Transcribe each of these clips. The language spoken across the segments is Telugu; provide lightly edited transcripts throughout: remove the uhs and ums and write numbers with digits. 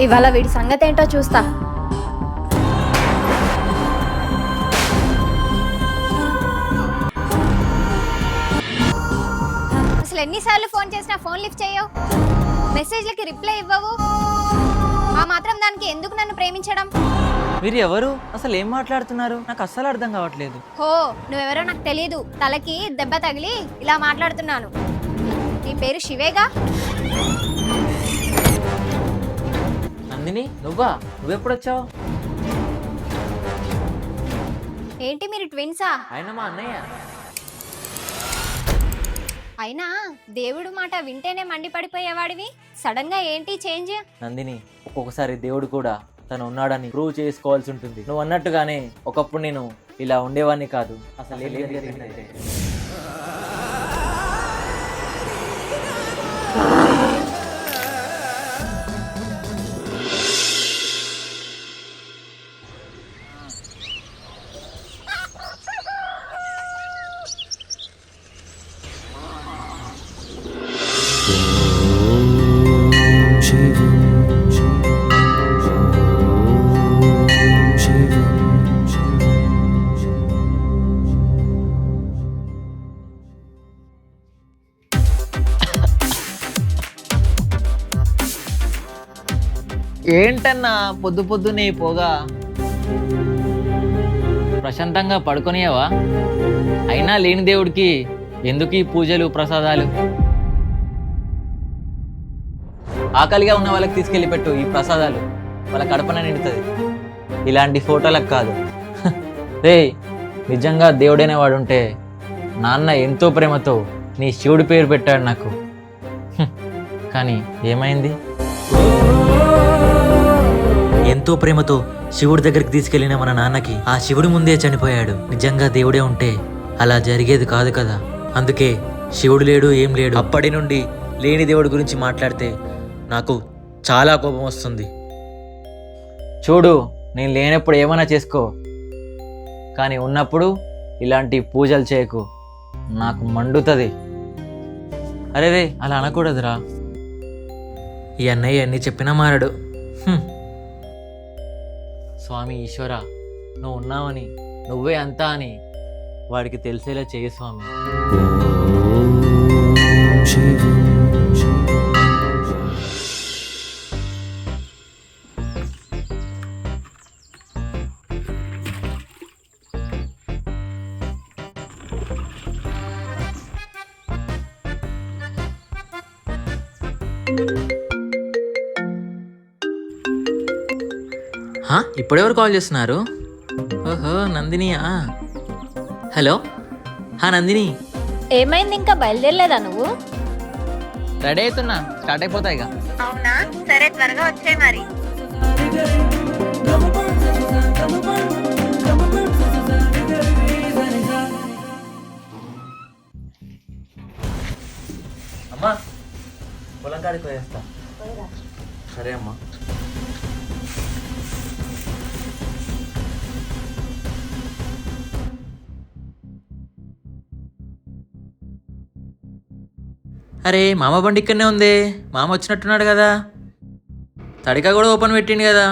ఇవాళ వీడి సంగతి ఏంటో చూస్తా. అసలు ఎన్నిసార్లు ఫోన్ చేసినా ఫోన్ లిఫ్ట్ చేయవు, మెసేజ్లకి రిప్లై ఇవ్వవు. ఆ మాత్రం దానికి ఎందుకు నన్ను ప్రేమించడం? మీరు ఎవరు? అసలు ఏం మాట్లాడుతున్నారు? నాకు అస్సలు అర్థం కావట్లేదు. హో, నువ్వెవరో నాకు తెలీదు. తలకి దెబ్బ తగిలి ఇలా మాట్లాడుతున్నాను. నీ పేరు శివేగా? నందిని, నువ్వెప్పుడొచ్చావు? ఏంటి మీరు ట్విన్సా? ఆయన మా అన్నయ్య. అయినా దేవుడు మాట వింటేనే మండిపడిపోయేవాడివి, సడన్ గా ఏంటి చేంజ్? నందిని, ఒక్కొక్కసారి దేవుడు కూడా తను ఉన్నాడని ప్రూవ్ చేసుకోవాల్సి ఉంటుంది. నువ్వు అన్నట్టుగానే ఒకప్పుడు నేను ఇలా ఉండేవాడిని కాదు. అసలు ఏం జరిగిందంటే ఏంటన్నా పొద్దు పొద్దునే పోగా? ప్రశాంతంగా పడుకొనియవా? అయినా లేని దేవుడికి ఎందుకు ఈ పూజలు ప్రసాదాలు? ఆకలిగా ఉన్న వాళ్ళకి తీసుకెళ్ళి పెట్టు ఈ ప్రసాదాలు, వాళ్ళ కడపన నిండుతుంది. ఇలాంటి ఫోటోలకు కాదు. రే, నిజంగా దేవుడైన వాడు ఉంటే నాన్న ఎంతో ప్రేమతో నీ శివుడి పేరు పెట్టాడు నాకు. కానీ ఏమైంది? ఎంతో ప్రేమతో శివుడి దగ్గరికి తీసుకెళ్లిన మన నాన్నకి ఆ శివుడి ముందే చనిపోయాడు. నిజంగా దేవుడే ఉంటే అలా జరిగేది కాదు కదా. అందుకే శివుడు లేడు, ఏం లేడు. అప్పటి నుండి లేని దేవుడి గురించి మాట్లాడితే నాకు చాలా కోపం వస్తుంది. చూడు, నేను లేనప్పుడు ఏమైనా చేసుకో, కానీ ఉన్నప్పుడు ఇలాంటి పూజలు చేయకు, నాకు మండుతుంది. అరే రే, అలా అనకూడదురా. ఈ అన్నయ్య అన్నీ చెప్పినా మారాడు. స్వామి ఈశ్వర, నువ్వు ఉన్నావని, నువ్వే అంతా అని వాడికి తెలిసేలా చేయి స్వామి. ఇప్పుడెవరు కాల్ చేస్తున్నారు? ఓహో, నందినియా? హలో. నందిని, ఏమైంది, ఇంకా బయలుదేరలేదా నువ్వు? రెడీ అవుతున్నా, స్టార్ట్ అయిపోతాయి. అవునా, సరే త్వరగా వచ్చే మరి. అమ్మా, పొలం కాడికి పోయేస్తా. సరే అమ్మా. అరే, మామ బండి ఇక్కడనే ఉంది. మామ వచ్చినట్టున్నాడు కదా. తడిక కూడా ఓపెన్ పెట్టిండు కదా.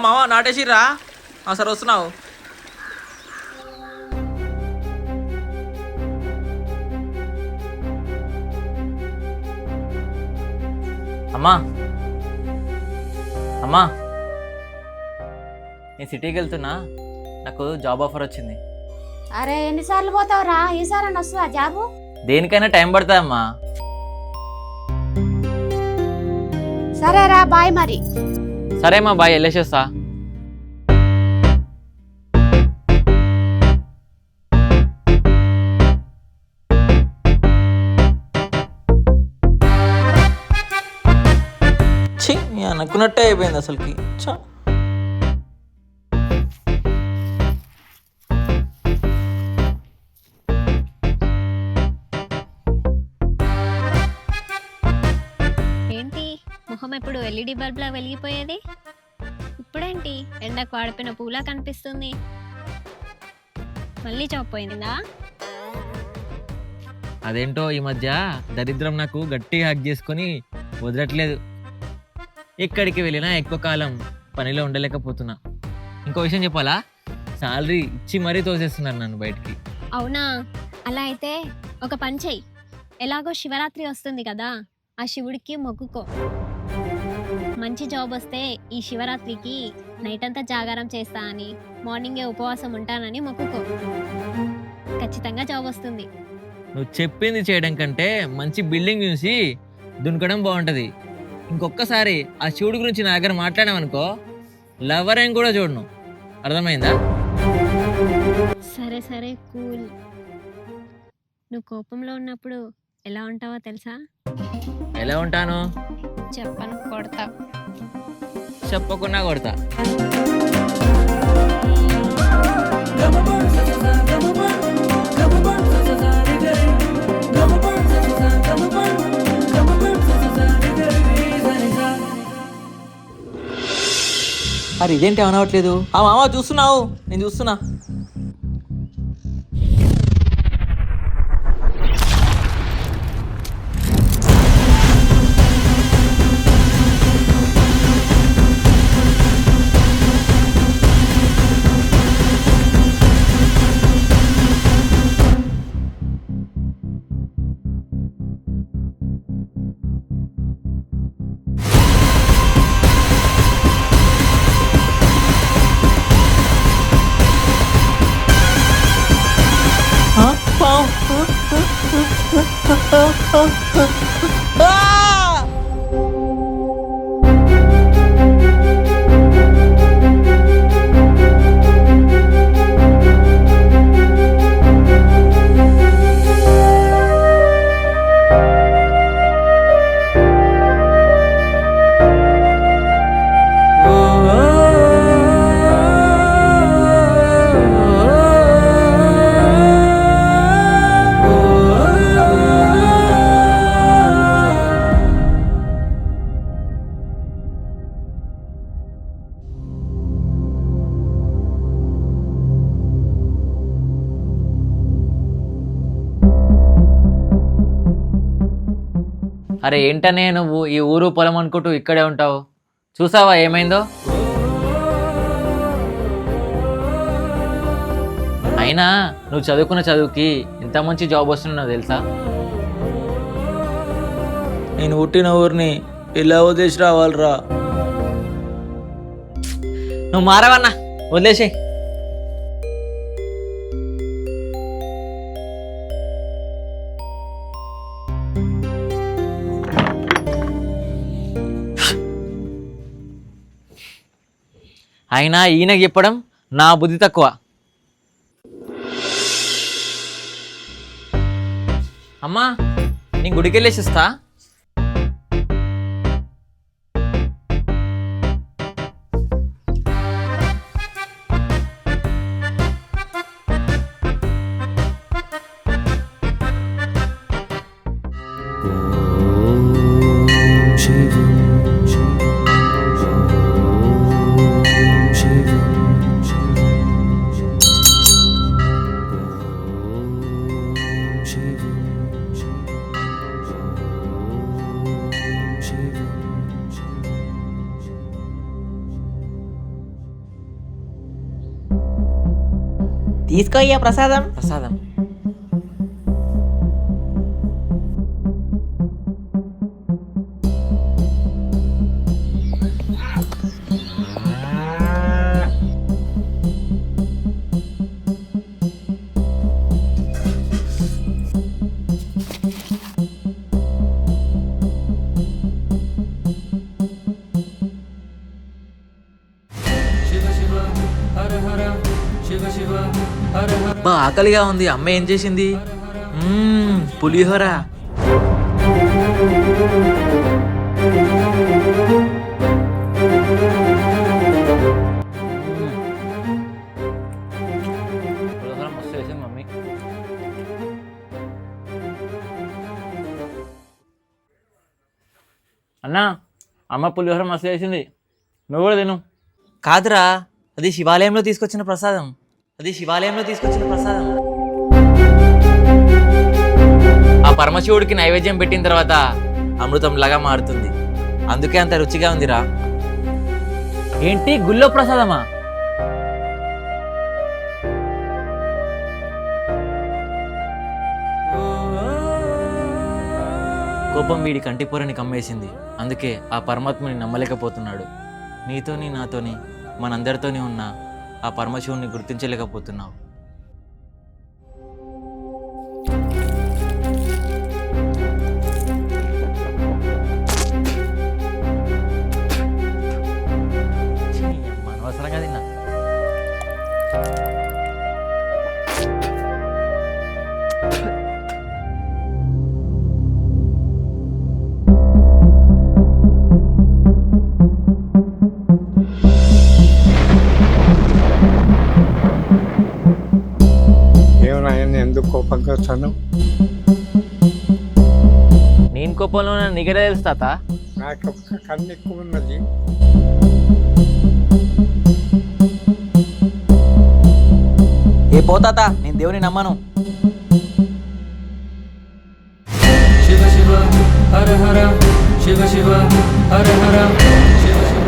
మామ నాటేసిర్రా? సరే వస్తున్నావు. అమ్మా, అమ్మా, నేను సిటీకి వెళ్తున్నా, నాకు జాబ్ ఆఫర్ వచ్చింది. అరే, ఎన్నిసార్లు పోతావురా? ఈసారి వస్తుందా జాబు? దేనికైనా టైం పడుతుందమ్మా. సరేరా, బాయ్ మరి. సరే అమ్మా, బాయ్, వెళ్ళేసేస్తా. అనుకున్నట్టే అయిపోయింది అసలుకి. ఏంటి ముఖం ఎప్పుడు ఎల్ఈడి బల్బ్లా వెలిగిపోయేది, ఇప్పుడేంటి ఎండకు వాడిపోయిన పూలా కనిపిస్తుంది? మళ్ళీ జాబ్ పోయిందా? అదేంటో ఈ మధ్య దరిద్రం నాకు గట్టిగా హక్ చేసుకొని వదలట్లేదు. ఎక్కడికి వెళ్ళినా ఎక్కువ కాలం పనిలో ఉండలేకపోతున్నా. ఇంకో విషయం చెప్పాలా, శాలరీ ఇచ్చి మరీ తోసేస్తున్నారు నన్ను బయటికి. అవునా? అలా అయితే ఒక పని చెయ్యి. ఎలాగో శివరాత్రి వస్తుంది కదా, ఆ శివుడికి మొక్కుకో. మంచి జాబ్ వస్తే ఈ శివరాత్రికి నైట్ అంతా జాగారం చేస్తా అని, మార్నింగే ఉపవాసం ఉంటానని మొక్కుకో. ఖచ్చితంగా జాబ్ వస్తుంది. నువ్వు చెప్పింది చేయడం కంటే మంచి బిల్డింగ్ చూసి దునకడం బాగుంటుంది. ఇంకొకసారి ఆ శివుడి గురించి నా దగ్గర మాట్లాడామనుకో, లవర్ ఏం కూడా చూడను. అర్థమైందా? సరే సరే కూల్. నువ్వు కోపంలో ఉన్నప్పుడు ఎలా ఉంటావో తెలుసా? ఎలా ఉంటాను? చెప్పను, కొడతా. చెప్పకున్నా కొడతా. అరే ఇదేంటి అనవట్లేదు? ఆ మామ చూస్తున్నావు? నేను చూస్తున్నా. అరే ఏంటనే నువ్వు ఈ ఊరు పొలం అనుకుంటూ ఇక్కడే ఉంటావు? చూసావా ఏమైందో? అయినా నువ్వు చదువుకున్న చదువుకి ఎంత మంచి జాబ్ వస్తున్నావు తెలుసా? నేను పుట్టిన ఊరిని ఎలా వదిలేసి రావాలరా? నువ్వు మారవన్నా, వదిలేసి. అయినా ఈయనకి చెప్పడం నా బుద్ధి తక్కువ. అమ్మా నేను గుడికి వెళ్ళేసిస్తా. తీసుకో అయ్యా ప్రసాదం. ప్రసాదం. బా ఆకలిగా ఉంది. అమ్మ ఏం చేసింది? పులిహోర. పులిహోర మస్తు చేసింది మమ్మీ. అన్నా అమ్మ పులిహోర మస్తు చేసింది, నువ్వు కూడా తిను. కాదురా, అది శివాలయంలో తీసుకొచ్చిన ప్రసాదం. ఆ పరమశివుడికి నైవేద్యం పెట్టిన తర్వాత అమృతంలాగా మారుతుంది. అందుకే అంత రుచిగా ఉందిరా. ఏంటి గుళ్ళో ప్రసాదమా? కోపం వీడి కంటిపొరని కమ్మేసింది. అందుకే ఆ పరమాత్మని నమ్మలేకపోతున్నాడు. నీతోని నాతోని మనందరితోని ఉన్న ఆ పరమశివుని గుర్తించలేకపోతున్నావు. అనవసరంగా తిన్నా. ఏమైనా ఎందుకు కోపంగా వచ్చాను? నేను కోపంలో నీకే తెలుసు తాత. నాకు ఒక కన్ను ఎక్కువ ఉన్నది. ఏ పోతాత, నేను దేవుని నమ్మను. శివ శివ హర హర శివ శివ హర హర శివ శివ.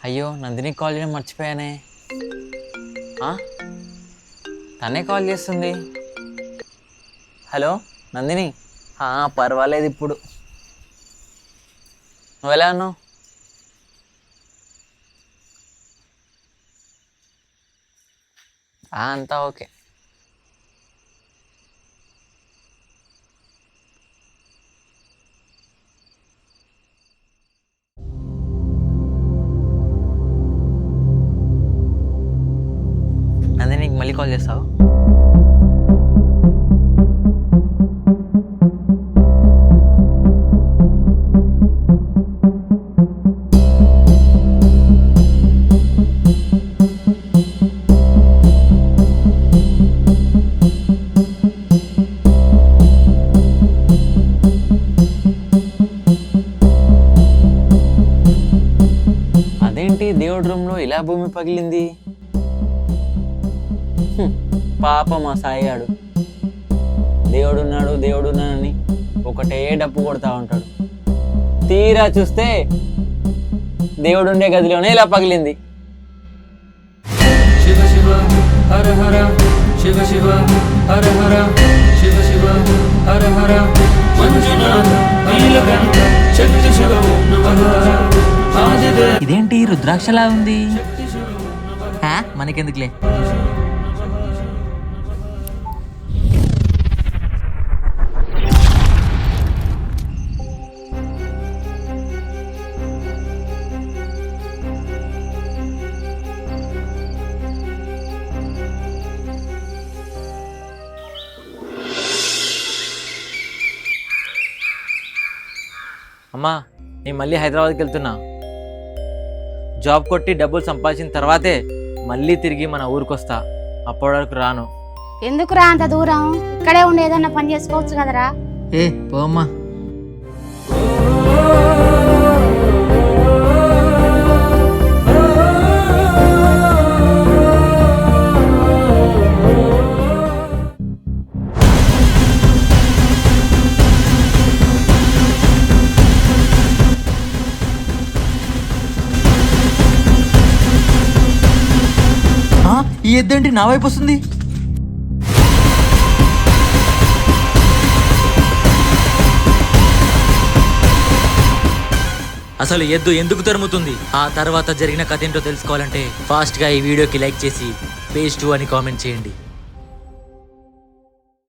అయ్యో, నందిని కాల్ చేయడం మర్చిపోయానే. తనే కాల్ చేస్తుంది. హలో నందిని. పర్వాలేదు, ఇప్పుడు నువ్వు ఎలా ఉన్నావు? అంతా ఓకే. నందిని, నీకు మళ్ళీ కాల్ చేస్తావు? అదేంటి దేవుడి రూమ్లో ఇలా భూమి పగిలింది? పాపం ఆ సాయిగాడు. దేవుడున్నాడని ఒకటే డప్పు కొడతా ఉంటాడు. తీరా చూస్తే దేవుడుండే గదిలోనే ఇలా పగిలింది. శివ శివ హర హర శివ శివ హర హర శివ శివ హర హర మంజునాథ నీలకంఠ శక్తి శివ నమః ఆదిదే. ఇదేంటి రుద్రాక్షలా ఉంది? మనకెందుకులే. అమ్మా, నేను మళ్ళీ హైదరాబాద్కి వెళ్తున్నా. జాబ్ కొట్టి డబ్బులు సంపాదించిన తర్వాతే మళ్ళీ తిరిగి మన ఊరికి వస్తా. అప్పటి వరకు రాను. ఎందుకురా అంత దూరం? ఇక్కడే ఉండి ఏదన్నా పని చేసుకోవచ్చు కదరా. పోమ్మా. ఈ ఎద్దేంటి నా వైపు వస్తుంది? అసలు ఎద్దు ఎందుకు తరుముతుంది? ఆ తర్వాత జరిగిన కథ ఏంటో తెలుసుకోవాలంటే ఫాస్ట్గా ఈ వీడియోకి లైక్ చేసి పేజ్ 2 అని కామెంట్ చేయండి.